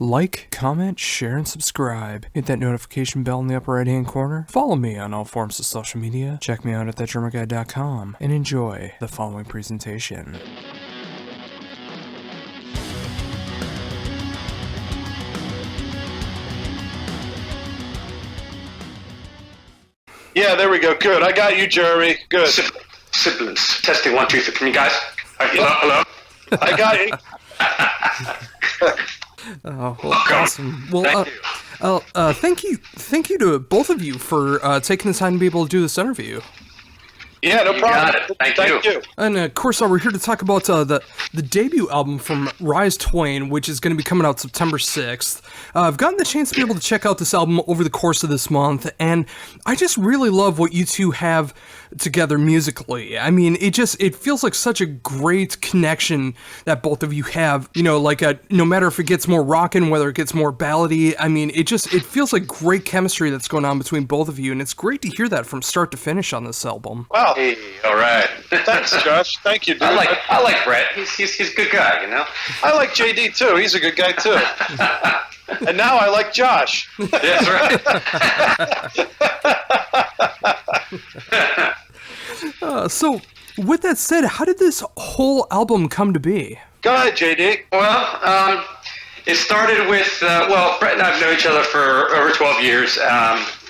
Like, comment, share, and subscribe. Hit that notification bell in the upper right-hand corner. Follow me on all forms of social media. Check me out at thatdrummerguy.com and enjoy the following presentation. Yeah, there we go. Good. I got you, Jeremy. Good. Siblings. Testing 1, 2, 3. Can you guys? Hello? I got you. Oh, well, awesome. Well, thank you to both of you for taking the time to be able to do this interview. Yeah, no problem. Got it. Thank you. And of course, we're here to talk about the debut album from Twain, which is going to be coming out September 6th. I've gotten the chance to be able to check out this album over the course of this month, and I just really love what you two have together musically. I mean, it feels like such a great connection that both of you have. You know, like no matter if it gets more rockin', whether it gets more ballady. I mean, it feels like great chemistry that's going on between both of you, and it's great to hear that from start to finish on this album. Wow. Hey, all right. Thanks, Josh. Thank you, dude. I like Brent. He's a good guy, you know. I like JD too. He's a good guy too. And now I like Josh. That's right. So, with that said, how did this whole album come to be? Go ahead, JD. Well, it started with Brent and I have known each other for over 12 years,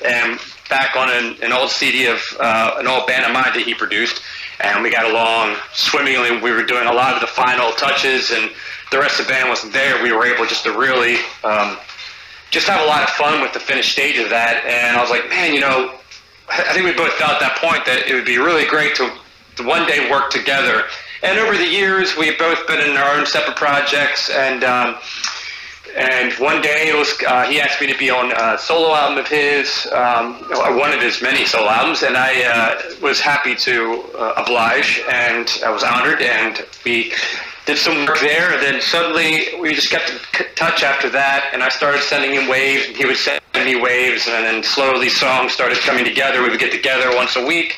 and back on an old CD of an old band of mine that he produced, and we got along swimmingly. We were doing a lot of the final touches, and the rest of the band wasn't there. We were able just to really just have a lot of fun with the finished stage of that. And I was like, man, you know, I think we both felt at that point that it would be really great to one day work together. And over the years, we've both been in our own separate projects, and one day he asked me to be on a solo album of his, one of his many solo albums, and I was happy to oblige, and I was honored, and we did some work there, and then suddenly we just kept in touch after that, and I started sending him waves, and he would send me waves, and then slowly songs started coming together. We would get together once a week,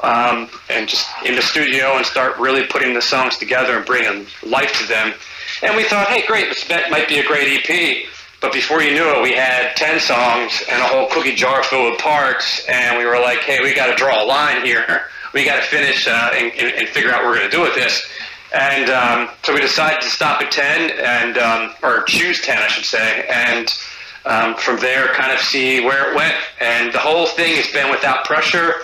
and just in the studio and start really putting the songs together and bringing life to them. And we thought, hey, great, this might be a great EP. But before you knew it, we had 10 songs and a whole cookie jar full of parts, and we were like, hey, we got to draw a line here. We got to finish and figure out what we're going to do with this. And so we decided to stop at 10, or choose 10, I should say, and from there kind of see where it went. And the whole thing has been without pressure.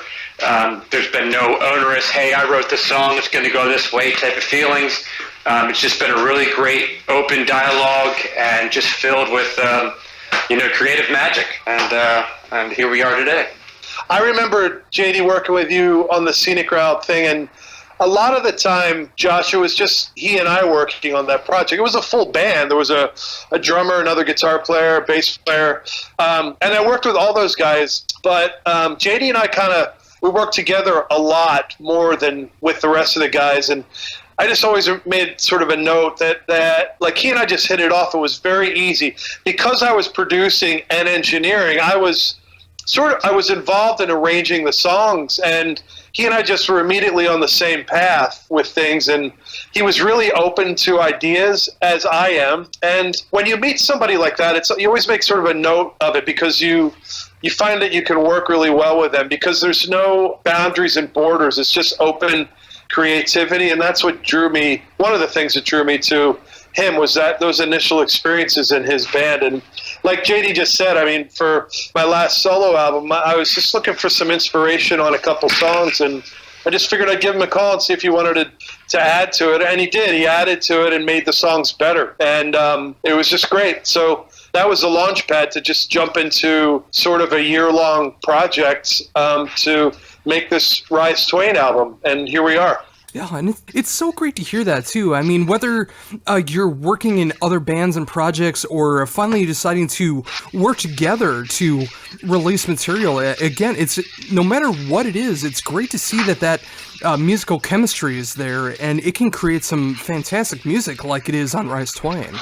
There's been no onerous, hey, I wrote this song, it's going to go this way type of feelings. It's just been a really great open dialogue and just filled with, creative magic. And here we are today. I remember JD working with you on the Scenic Route thing, and a lot of the time, Josh, it was just he and I working on that project. It was a full band. There was a drummer, another guitar player, bass player, and I worked with all those guys. But JD and I we worked together a lot more than with the rest of the guys, and I just always made sort of a note that like he and I just hit it off. It was very easy because I was producing and engineering. I was involved in arranging the songs, and he and I just were immediately on the same path with things, and he was really open to ideas, as I am. And when you meet somebody like that, you always make sort of a note of it, because you find that you can work really well with them, because there's no boundaries and borders. It's just open creativity, and that's what drew me. One of the things that drew me to him was that those initial experiences in his band. And like JD just said, I mean, for my last solo album, I was just looking for some inspiration on a couple songs, and I just figured I'd give him a call and see if he wanted to add to it, and he did. He added to it and made the songs better, and it was just great. So that was the launch pad to just jump into sort of a year-long project to make this Twain album, and here we are. Yeah, and it's so great to hear that, too. I mean, whether you're working in other bands and projects or finally deciding to work together to release material, again, it's no matter what it is, it's great to see that musical chemistry is there, and it can create some fantastic music like it is on Twain.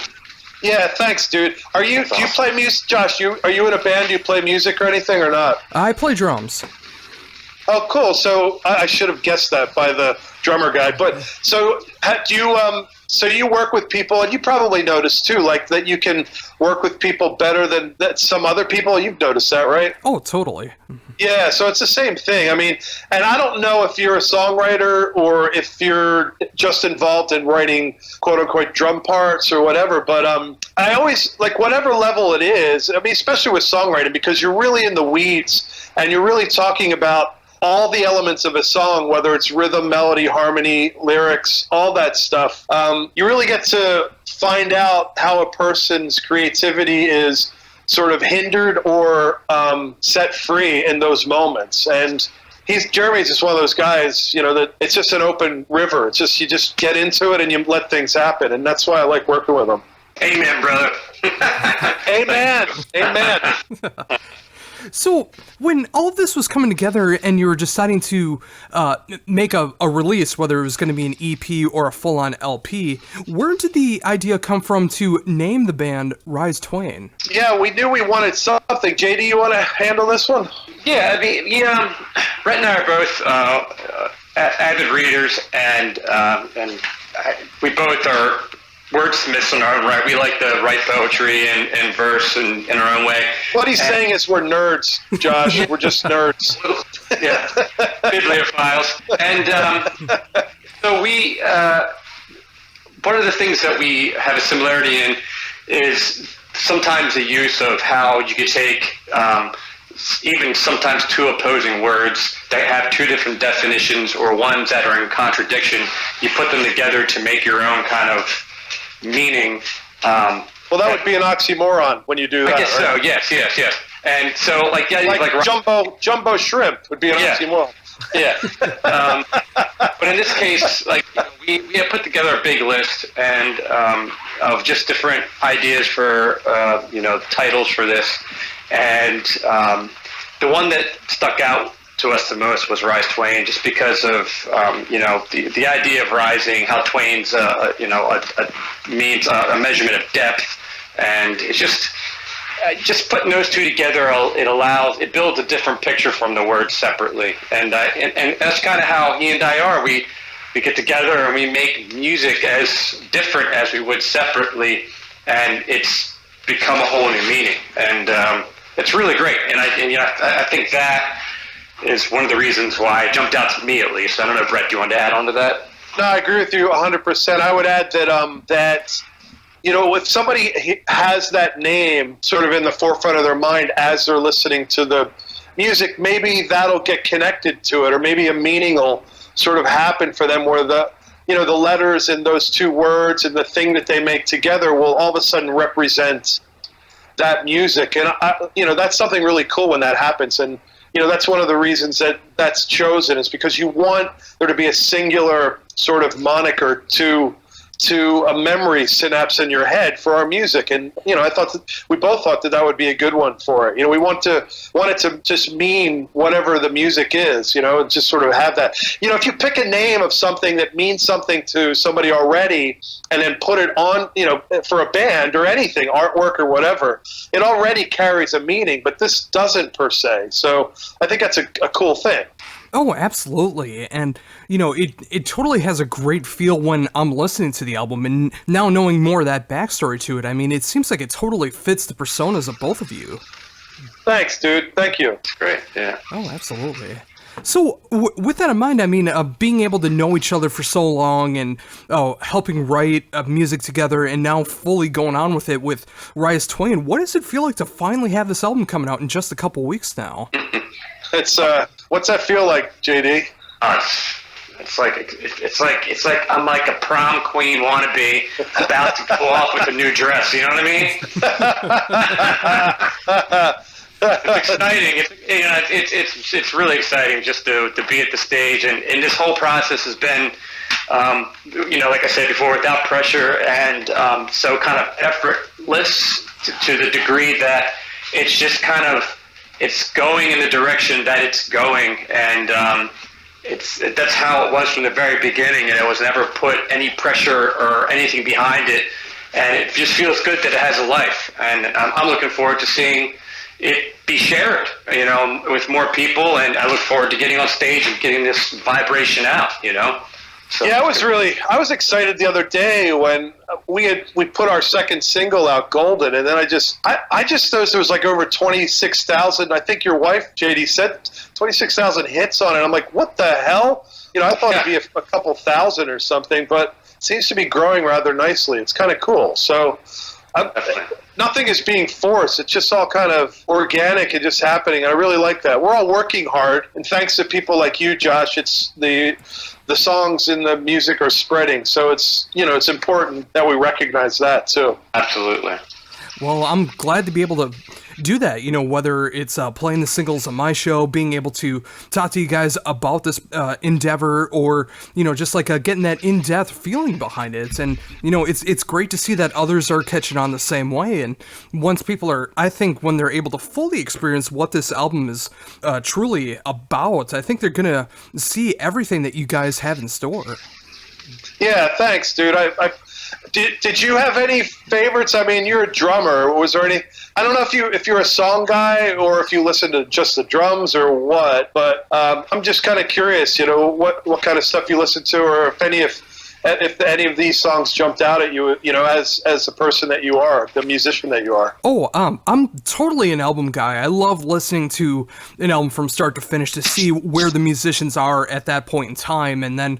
Yeah, thanks, dude. Do you play music? Josh, are you in a band? Do you play music or anything or not? I play drums. Oh, cool. So I should have guessed that by the drummer guy. But so do you So you work with people, and you probably noticed too, like that you can work with people better than some other people. You've noticed that, right? Oh, totally. Yeah, so it's the same thing. I mean, and I don't know if you're a songwriter or if you're just involved in writing quote-unquote drum parts or whatever, but I always, like, whatever level it is, I mean, especially with songwriting, because you're really in the weeds and you're really talking about all the elements of a song, whether it's rhythm, melody, harmony, lyrics, all that stuff. You really get to find out how a person's creativity is sort of hindered or set free in those moments. And Jeremy's just one of those guys, that it's just an open river. It's just, you just get into it and you let things happen. And that's why I like working with him. Amen, brother. Amen. Amen. So when all of this was coming together and you were deciding to make a release, whether it was going to be an EP or a full-on LP, where did the idea come from to name the band Rise Twain? Yeah, we knew we wanted something. JD, you want to handle this one? Yeah, Brent and I are both avid readers, and we both are wordsmiths in our own right. We like to write poetry and verse in our own way. What he's saying is we're nerds, Josh. We're just nerds. Yeah, bibliophiles. And so we, one of the things that we have a similarity in is sometimes the use of how you could take even sometimes two opposing words that have two different definitions or ones that are in contradiction. You put them together to make your own kind of meaning. Well, that would be an oxymoron when you do that. I guess right? so. Yes. And so, like jumbo shrimp would be an oxymoron. Yeah. But in this case, we have put together a big list and of just different ideas for titles for this, and the one that stuck out to us the most was Rise Twain, just because of the idea of rising, how Twain's means a measurement of depth, and it's just putting those two together. It builds a different picture from the words separately, and that's kind of how he and I are. We get together and we make music as different as we would separately, and it's become a whole new meaning, and it's really great. And I think that is one of the reasons why it jumped out to me, at least. I don't know, Brett, do you want to add on to that? No, I agree with you 100%. I would add that if somebody has that name sort of in the forefront of their mind as they're listening to the music, maybe that'll get connected to it, or maybe a meaning will sort of happen for them where the letters in those two words and the thing that they make together will all of a sudden represent that music. And that's something really cool when that happens. And that's one of the reasons that's chosen, is because you want there to be a singular sort of moniker to a memory synapse in your head for our music. And I thought we both thought that would be a good one for it. We want it to just mean whatever the music is, and just sort of have that. If you pick a name of something that means something to somebody already and then put it on, for a band or anything, artwork or whatever, it already carries a meaning, but this doesn't per se. So I think that's a cool thing. Oh, absolutely. And, it totally has a great feel when I'm listening to the album, and now knowing more of that backstory to it, I mean, it seems like it totally fits the personas of both of you. Thanks, dude. Thank you. It's great, yeah. Oh, absolutely. So, with that in mind, I mean, being able to know each other for so long and helping write music together and now fully going on with it with Rise Twain, what does it feel like to finally have this album coming out in just a couple weeks now? It's what's that feel like, JD? It's like I'm like a prom queen wannabe about to go off with a new dress. You know what I mean? It's exciting. It's really exciting just to be at the stage, and this whole process has been, like I said before, without pressure and so kind of effortless to the degree that it's just kind of. It's going in the direction that it's going, and that's how it was from the very beginning, and it was never put any pressure or anything behind it, and it just feels good that it has a life, and I'm looking forward to seeing it be shared, with more people, and I look forward to getting on stage and getting this vibration out, So, yeah, I was excited the other day when we put our second single out, Golden, and then I just noticed there was like over 26,000. I think your wife, JD, said 26,000 hits on it. I'm like, what the hell? You know, I thought it'd be a couple thousand or something, but it seems to be growing rather nicely. It's kind of cool. So nothing is being forced. It's just all kind of organic and just happening. I really like that. We're all working hard, and thanks to people like you, Josh, it's the songs and the music are spreading. So it's, you know, it's important that we recognize that too. Absolutely. Well, I'm glad to be able to do that, you know, whether it's playing the singles on my show, being able to talk to you guys about this endeavor, or, you know, just like getting that in-depth feeling behind it. And, you know, it's great to see that others are catching on the same way. And once people are, I think when they're able to fully experience what this album is truly about, I think they're going to see everything that you guys have in store. Yeah, thanks, dude. Did you have any favorites? I mean, you're a drummer. Was there any? I don't know if you're a song guy or if you listen to just the drums or what. But I'm just kind of curious. You know, what kind of stuff you listen to, or if any of these songs jumped out at you. You know, as the person that you are, the musician that you are. Oh, I'm totally an album guy. I love listening to an album from start to finish to see where the musicians are at that point in time, and then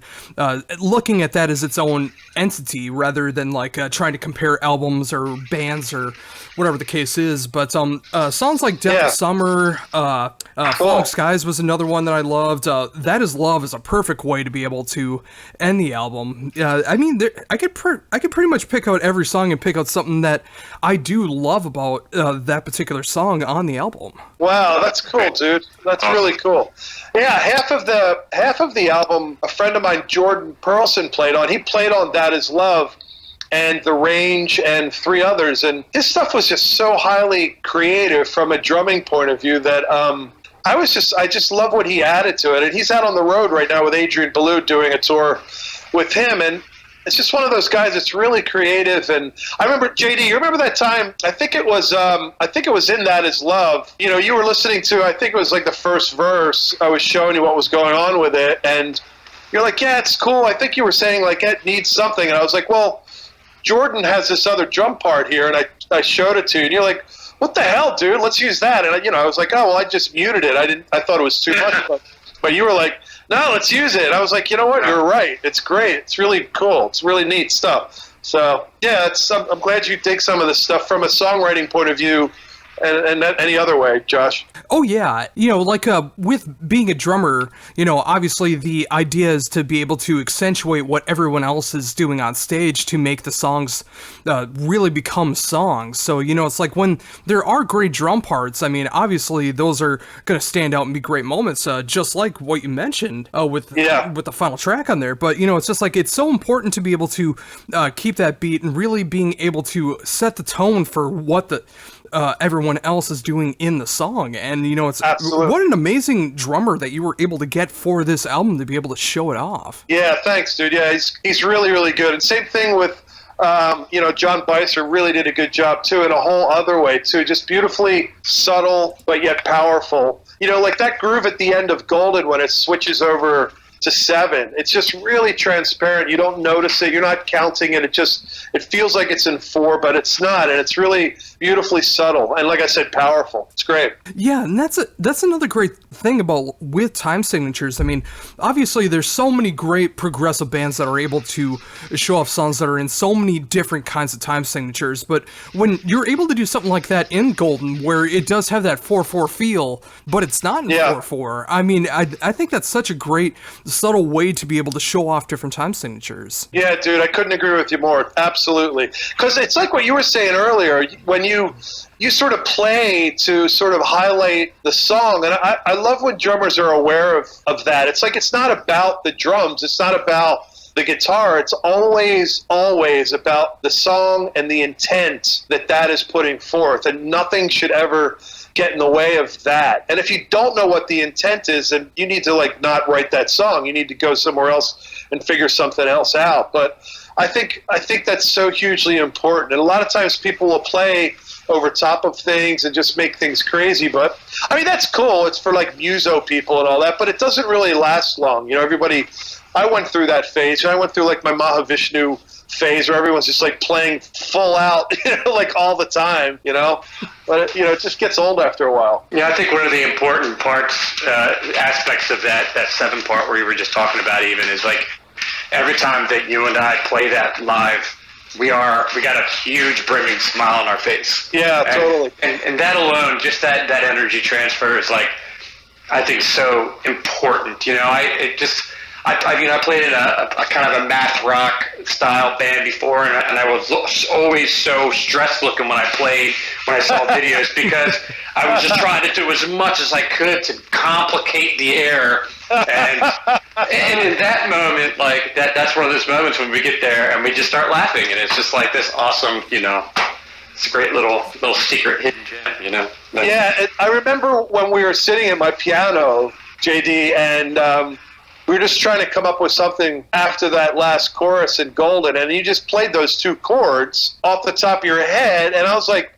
looking at that as its own entity rather than like trying to compare albums or bands or whatever the case is. But songs like Death of Summer, Falling Skies was another one that I loved. That Is Love is a perfect way to be able to end the album. I mean, I could pretty much pick out every song and pick out something that I do love about that particular song on the album. Wow, that's cool, dude. That's really cool. Yeah, half of the album, a friend of mine, Jordan Perlson, played on. He played on That Is Love and The Range and 3 others, and his stuff was just so highly creative from a drumming point of view that I just love what he added to it. And he's out on the road right now with Adrian Ballou doing a tour with him, and it's just one of those guys that's really creative. And I remember, JD, you remember that time, I think it was in That Is Love, you know, you were listening to, I think it was like the first verse, I was showing you what was going on with it, and you're like, yeah, it's cool. I think you were saying like it needs something, and I was like, well, Jordan has this other drum part here, and I showed it to you, and you're like, what the hell, dude, let's use that. And I was like, oh, well, I just muted it. I thought it was too much, but you were like, no, let's use it. I was like, you know what? You're right. It's great. It's really cool. It's really neat stuff. So, yeah, I'm glad you dig some of this stuff from a songwriting point of view and any other way, Josh. Oh, yeah. You know, like with being a drummer, you know, obviously the idea is to be able to accentuate what everyone else is doing on stage to make the songs really become songs. So, you know, it's like when there are great drum parts, I mean, obviously those are going to stand out and be great moments, just like what you mentioned with the final track on there. But, you know, it's just like it's so important to be able to keep that beat and really being able to set the tone for what everyone else is doing in the song. And, you know, it's what an amazing drummer that you were able to get for this album to be able to show it off. Yeah, thanks, dude. Yeah, he's really, really good. And same thing with, you know, John Beiser really did a good job, too, in a whole other way, too. Just beautifully subtle, but yet powerful. You know, like that groove at the end of Golden when it switches over to 7. It's just really transparent. You don't notice it. You're not counting it. It feels like it's in 4, but it's not. And it's really beautifully subtle. And like I said, powerful. It's great. Yeah, and that's another great thing about with time signatures. I mean, obviously there's so many great progressive bands that are able to show off songs that are in so many different kinds of time signatures. But when you're able to do something like that in Golden, where it does have that 4/4 feel, but it's not in 4/4, I mean, I think that's such a great subtle way to be able to show off different time signatures. Yeah, dude, I couldn't agree with you more. Absolutely. Because it's like what you were saying earlier, when you sort of play to sort of highlight the song, and I love when drummers are aware of that. It's like it's not about the drums, it's not about the guitar, it's always about the song and the intent that is putting forth, and nothing should ever get in the way of that. And if you don't know what the intent is, then you need to like not write that song. You need to go somewhere else and figure something else out. But I think that's so hugely important. And a lot of times people will play over top of things and just make things crazy. But I mean, that's cool. It's for like muso people and all that, but it doesn't really last long. You know, everybody I went through that phase. I went through like my Mahavishnu phase where everyone's just like playing full out, like all the time, But it just gets old after a while. Yeah, I think one of the important aspects of that 7 part where you were just talking about even is like every time that you and I play that live, we got a huge brimming smile on our face. Yeah, totally. And that alone, just that energy transfer is like, I think so important. I played in a kind of a math rock style band before, and I was always so stressed looking when I saw videos because I was just trying to do as much as I could to complicate the air. And in that moment, like that's one of those moments when we get there and we just start laughing, and it's just like this awesome, it's a great little secret hidden gem, Yeah, I remember when we were sitting at my piano, JD, and we were just trying to come up with something after that last chorus in Golden, and you just played those 2 chords off the top of your head, and I was like,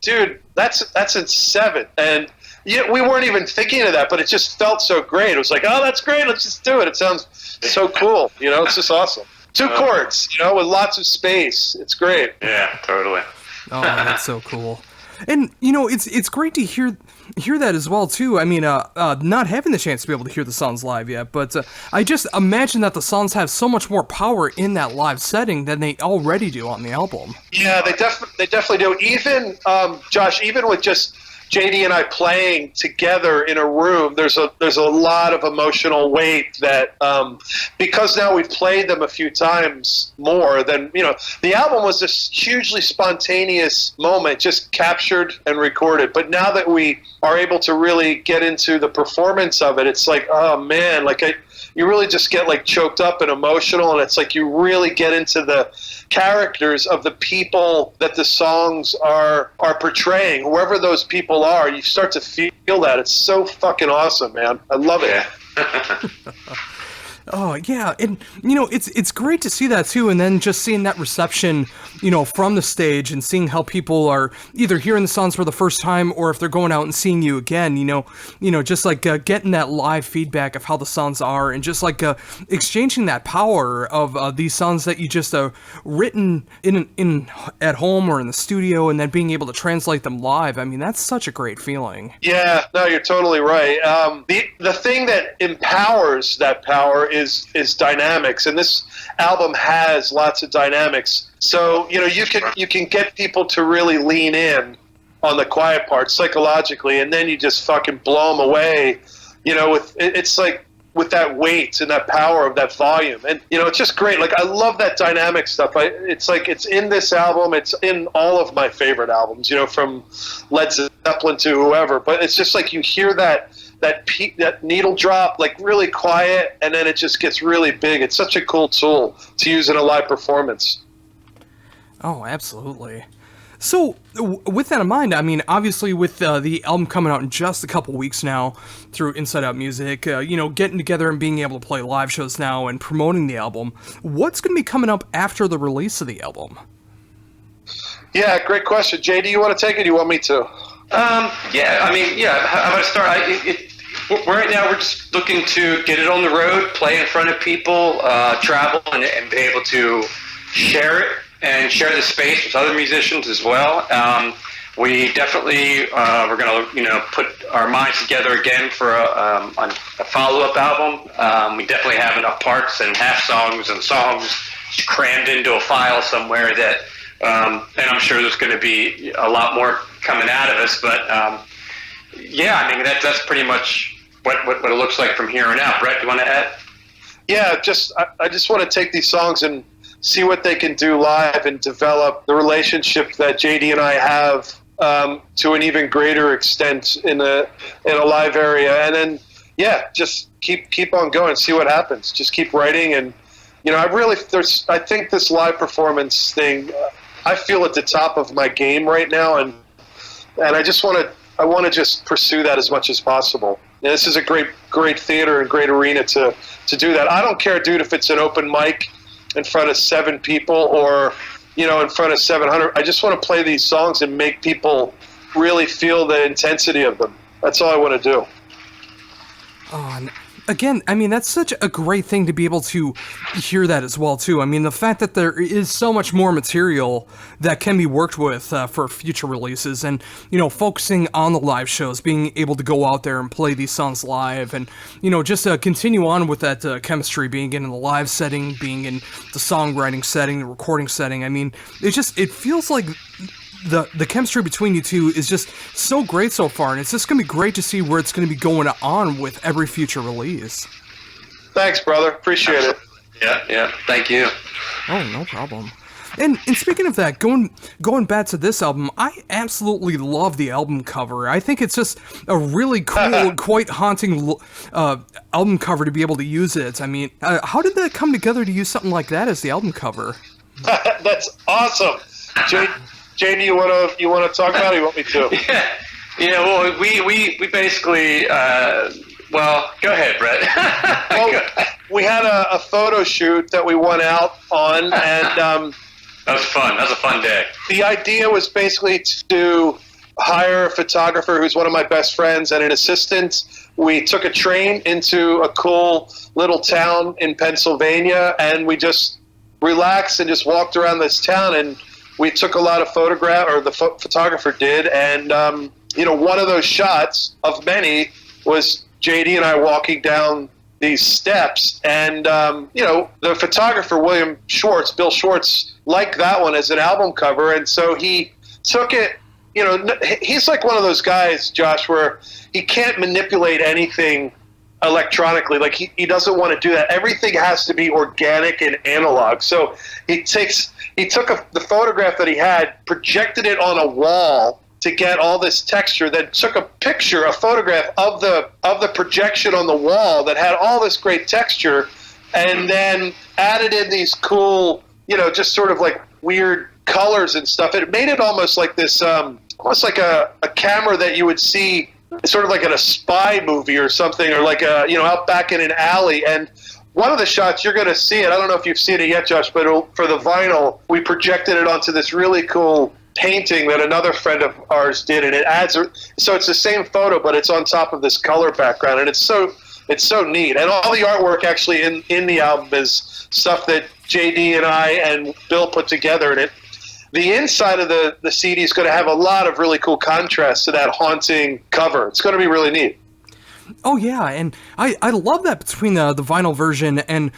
dude, that's in 7. And we weren't even thinking of that, but it just felt so great. It was like, oh, that's great, let's just do it. It sounds so cool, it's just awesome. 2 chords, with lots of space. It's great. Yeah, totally. Oh, that's so cool. And, it's great to hear that as well, too. I mean, not having the chance to be able to hear the songs live yet, but I just imagine that the songs have so much more power in that live setting than they already do on the album. Yeah, they definitely do. Even, Josh, even with just JD and I playing together in a room, there's a lot of emotional weight that because now we've played them a few times more than the album was this hugely spontaneous moment, just captured and recorded. But now that we are able to really get into the performance of it, it's like, oh man, you really just get like choked up and emotional, and it's like you really get into the characters of the people that the songs are portraying. Whoever those people are, you start to feel that. It's so fucking awesome, man. I love it. Oh, yeah, and, it's great to see that, too, and then just seeing that reception, from the stage and seeing how people are either hearing the songs for the first time or if they're going out and seeing you again, just like getting that live feedback of how the songs are and just like exchanging that power of these songs that you just written in at home or in the studio and then being able to translate them live. I mean, that's such a great feeling. Yeah, no, you're totally right. The thing that empowers that power is dynamics, and this album has lots of dynamics. So you can get people to really lean in on the quiet parts psychologically, and then you just fucking blow them away. It's like with that weight and that power of that volume, and it's just great. Like I love that dynamic stuff. It's like it's in this album. It's in all of my favorite albums. From Led Zeppelin to whoever. But it's just like you hear that needle drop, like really quiet, and then it just gets really big. It's such a cool tool to use in a live performance. Oh, absolutely. So, with that in mind, I mean, obviously with the album coming out in just a couple weeks now through Inside Out Music, getting together and being able to play live shows now and promoting the album, what's going to be coming up after the release of the album? Yeah, great question. Jay, do you want to take it or do you want me to? I'm going to start. Right now, we're just looking to get it on the road, play in front of people, travel, and be able to share it and share the space with other musicians as well. We definitely we're going to put our minds together again for a follow-up album. We definitely have enough parts and half songs and songs crammed into a file somewhere that, and I'm sure there's going to be a lot more coming out of us. But that's pretty much what it looks like from here on out. Brett, do you want to add? Yeah, I just want to take these songs and see what they can do live and develop the relationship that JD and I have to an even greater extent in a live area. And then, just keep on going, see what happens. Just keep writing. And, I think this live performance thing, I feel at the top of my game right now. And I want to just pursue that as much as possible. And this is a great theater and great arena to do that. I don't care, dude, if it's an open mic in front of 7 people or, in front of 700. I just want to play these songs and make people really feel the intensity of them. That's all I want to do. Oh, Again, I mean, that's such a great thing to be able to hear that as well, too. I mean, the fact that there is so much more material that can be worked with for future releases, and, you know, focusing on the live shows, being able to go out there and play these songs live, and, you know, just continue on with that chemistry, being in the live setting, being in the songwriting setting, the recording setting. I mean, it feels like the chemistry between you two is just so great so far, and it's just going to be great to see where it's going to be going on with every future release. Thanks, brother. Appreciate it. Yeah. Thank you. Oh, no problem. And speaking of that, going back to this album, I absolutely love the album cover. I think it's just a really cool, quite haunting album cover to be able to use it. I mean, how did that come together to use something like that as the album cover? That's awesome. JD, you want to talk about it? Or you want me to? Yeah. Well, we basically. Well, go ahead, Brett. Well, we had a photo shoot that we went out on, and that was fun. That was a fun day. The idea was basically to hire a photographer who's one of my best friends and an assistant. We took a train into a cool little town in Pennsylvania, and we just relaxed and just walked around this town, and we took a lot of the photographer did, and one of those shots of many was JD and I walking down these steps, and the photographer Bill Schwartz, liked that one as an album cover, and so he took it. You know, he's like one of those guys, Josh, where he can't manipulate anything electronically. Like he doesn't want to do that. Everything has to be organic and analog. So he took the photograph that he had, projected it on a wall to get all this texture, then took a photograph of the projection on the wall that had all this great texture, and then added in these cool, just sort of like weird colors and stuff. It made it almost like this, almost like a camera that you would see sort of like in a spy movie or something, or like out back in an alley. And one of the shots, you're going to see it. I don't know if you've seen it yet, Josh, but for the vinyl, we projected it onto this really cool painting that another friend of ours did, and it adds. So it's the same photo, but it's on top of this color background, and it's so neat. And all the artwork actually in the album is stuff that JD and I and Bill put together, and the inside of the CD is going to have a lot of really cool contrast to that haunting cover. It's going to be really neat. Oh yeah, and I love that between the vinyl version and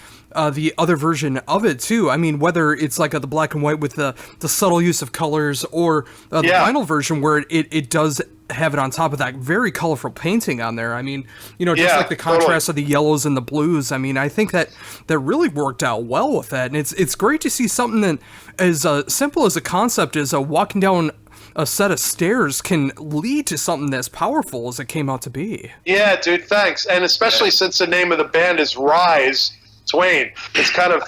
the other version of it too. I mean, whether it's like the black and white with the subtle use of colors, or the vinyl version where it does have it on top of that very colorful painting on there. I mean, just like the contrast of the yellows and the blues. I mean, I think that really worked out well with that, and it's great to see something that as simple as a concept as walking down a set of stairs can lead to something that's powerful as it came out to be. Yeah, dude, thanks. And especially since the name of the band is Rise Twain, it's kind of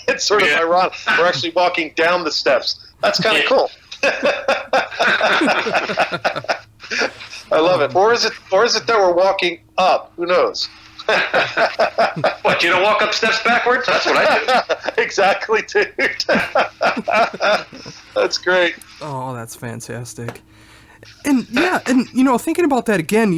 it's sort of ironic. We're actually walking down the steps. That's kind of cool. I love it. Or is it that we're walking up? Who knows? What, you don't walk up steps backwards? That's what I do. Exactly, dude. That's great. Oh, that's fantastic. And thinking about that again,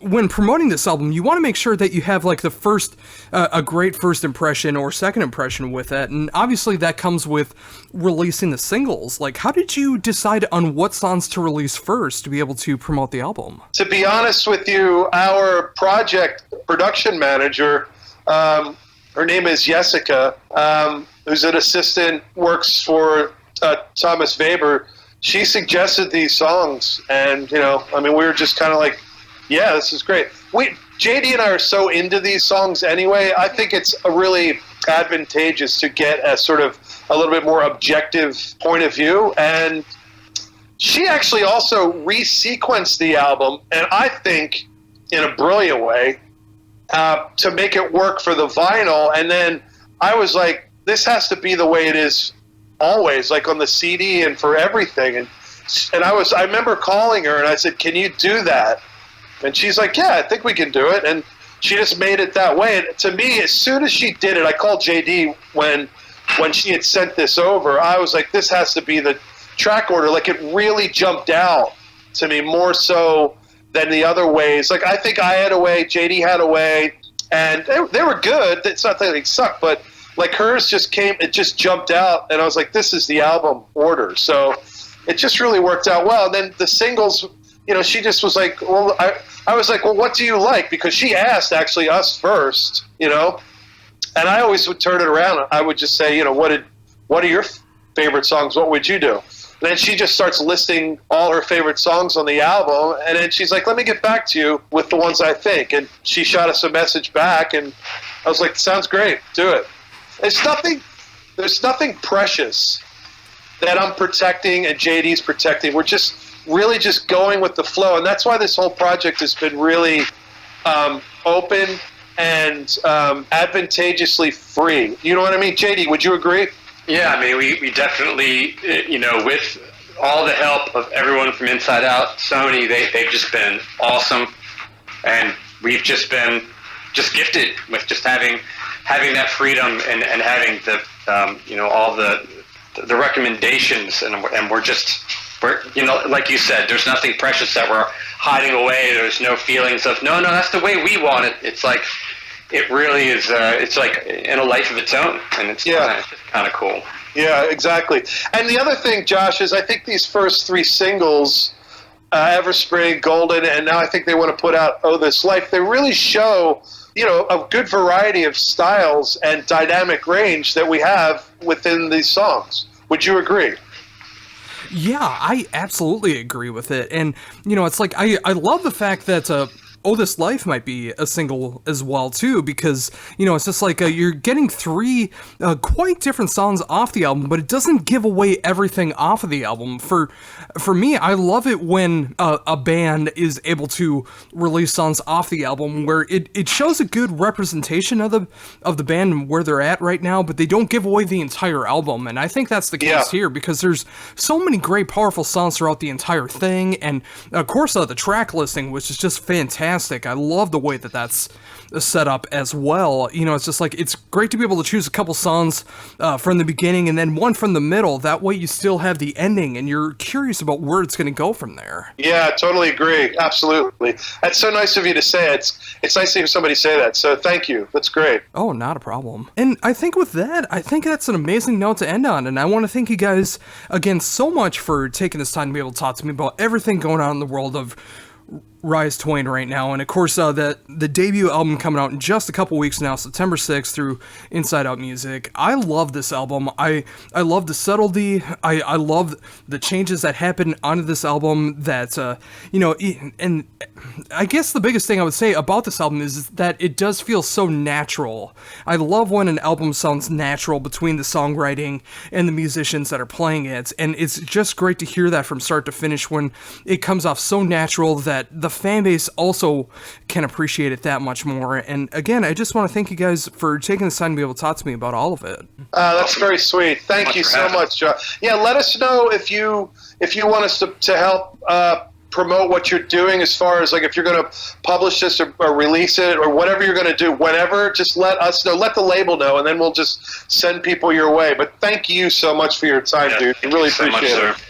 when promoting this album, you want to make sure that you have like a great first impression or second impression with it, and obviously that comes with releasing the singles. Like, how did you decide on what songs to release first to be able to promote the album? To be honest with you, our project production manager, her name is Jessica, who's an assistant, works for Thomas Weber. She suggested these songs, and we were just kind of like, yeah, this is great. JD and I are so into these songs anyway. I think it's really advantageous to get a sort of a little bit more objective point of view. And she actually also resequenced the album, and I think in a brilliant way, to make it work for the vinyl. And then I was like, this has to be the way it is always, like on the CD and for everything. And I remember calling her and I said, can you do that? And she's like, yeah, I think we can do it. And she just made it that way. And to me, as soon as she did it, I called JD when she had sent this over. I was like, this has to be the track order. Like, it really jumped out to me more so than the other ways. Like, I think I Had a Way, JD Had a Way, and they were good. It's not that they suck, but like hers just came, it just jumped out, and I was like, this is the album order. So it just really worked out well. And then the singles, you know, she just was like, well, I was like, well, what do you like? Because she asked actually us first, you know, and I always would turn it around. I would just say, you know, what are your favorite songs? What would you do? And then she just starts listing all her favorite songs on the album, and then she's like, let me get back to you with the ones I think. And she shot us a message back, and I was like, sounds great, do it. There's nothing precious that I'm protecting and JD's protecting. We're just really just going with the flow, and that's why this whole project has been really open and advantageously free. You know what I mean? JD, would you agree? Yeah, I mean, we definitely, you know, with all the help of everyone from Inside Out, Sony, they've just been awesome, and we've just been gifted with just having that freedom and having the you know, all the recommendations, and we're you know, like you said, there's nothing precious that we're hiding away. There's no feelings of no, that's the way we want it. It's like, it really is. It's like in a life of its own, and it's kind of cool. Yeah, exactly. And the other thing, Josh, is I think these first three singles, Everspring, Golden, and now I think they want to put out Oh This Life, they really show, you know, a good variety of styles and dynamic range that we have within these songs. Would you agree? Yeah, I absolutely agree with it. And, you know, it's like, I love the fact that Oh This Life might be a single as well, too, because, you know, it's just like you're getting three quite different songs off the album, but it doesn't give away everything off of the album. For me, I love it when a band is able to release songs off the album where it shows a good representation of the band and where they're at right now, but they don't give away the entire album. And I think that's the case here, because there's so many great, powerful songs throughout the entire thing. And, of course, the track listing, which is just fantastic. I love the way that that's set up as well. You know, it's just like, it's great to be able to choose a couple songs from the beginning and then one from the middle. That way you still have the ending and you're curious about where it's going to go from there. Yeah, totally agree. Absolutely. That's so nice of you to say it. It's nice to hear somebody say that. So thank you. That's great. Oh, not a problem. And I think with that, I think that's an amazing note to end on. And I want to thank you guys again so much for taking this time to be able to talk to me about everything going on in the world of Rise Twain right now, and of course the debut album coming out in just a couple weeks now, September 6th, through Inside Out Music. I love this album. I love the subtlety. I love the changes that happen onto this album that, you know, and I guess the biggest thing I would say about this album is that it does feel so natural. I love when an album sounds natural between the songwriting and the musicians that are playing it, and it's just great to hear that from start to finish when it comes off so natural that the fan base also can appreciate it that much more. And again, I just want to thank you guys for taking the time to be able to talk to me about all of it. That's very sweet. Thank you so much, John. Yeah, let us know if you want us to help promote what you're doing, as far as like if you're going to publish this or release it or whatever you're going to do, whenever, just let us know, let the label know, and then we'll just send people your way. But thank you so much for your time, dude. I really appreciate it.